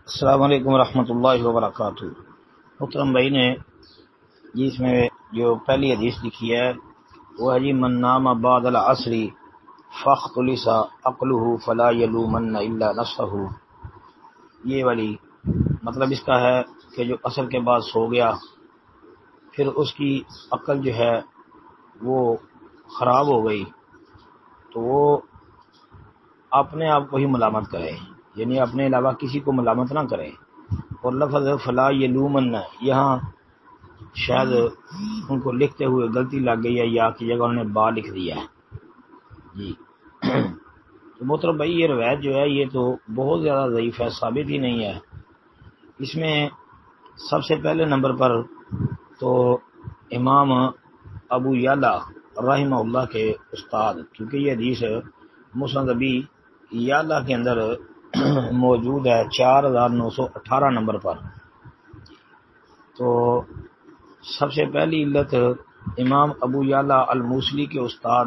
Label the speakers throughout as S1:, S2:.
S1: السلام علیکم ورحمۃ اللہ وبرکاتہ۔ محترم بھائی نے اس میں جو پہلی حدیث لکھی ہے وہ ہے جی من نام بعد العصر فاختلس عقلہ فلا یلومن الا نفسہ۔ یہ والی مطلب اس کا ہے کہ جو عصر کے بعد سو گیا پھر اس کی عقل جو ہے وہ خراب ہو گئی تو وہ اپنے آپ کو ہی ملامت کرے، یعنی اپنے علاوہ کسی کو ملامت نہ کرے۔ اور لفظ فلا یلومن یہاں شاید ان کو لکھتے ہوئے غلطی لگ گئی ہے یا کی جگہ انہوں نے با لکھ دیا ہے جی۔ تو محترم بھائی یہ روایت جو ہے یہ تو بہت زیادہ ضعیف ہے، ثابت ہی نہیں ہے۔ اس میں سب سے پہلے نمبر پر تو امام ابو یعلا رحمہ اللہ کے استاد، کیونکہ یہ حدیث مسند ابی یعلا کے اندر موجود ہے 4918 نمبر پر۔ تو سب سے پہلی علت امام ابو یعلا الموصلی کے استاد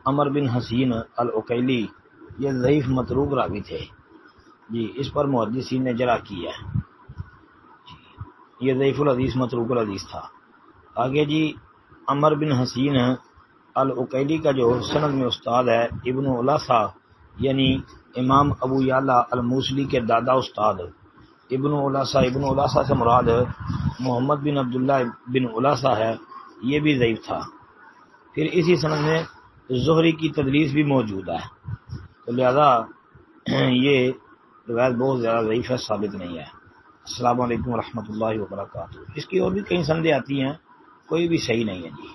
S1: عمر بن حسین العقیلی یہ ضعیف متروک راوی تھے جی، اس پر محدثین نے جرح کی ہے، یہ ضعیف الحدیث متروک الحدیث تھا۔ آگے جی عمر بن حسین العقیلی کا جو سند میں استاد ہے ابن علاسہ، یعنی امام ابو یعلا الموصلی کے دادا استاد ابن علاسہ سے مراد محمد بن عبداللہ بن علاسہ ہے، یہ بھی ضعیف تھا۔ پھر اسی سند میں زہری کی تدلیس بھی موجود ہے، تو لہذا یہ روایت بہت زیادہ ضعیف ہے، ثابت نہیں ہے۔ السلام علیکم ورحمۃ اللہ وبرکاتہ۔ اس کی اور بھی کئی سندیں آتی ہیں، کوئی بھی صحیح نہیں ہے جی۔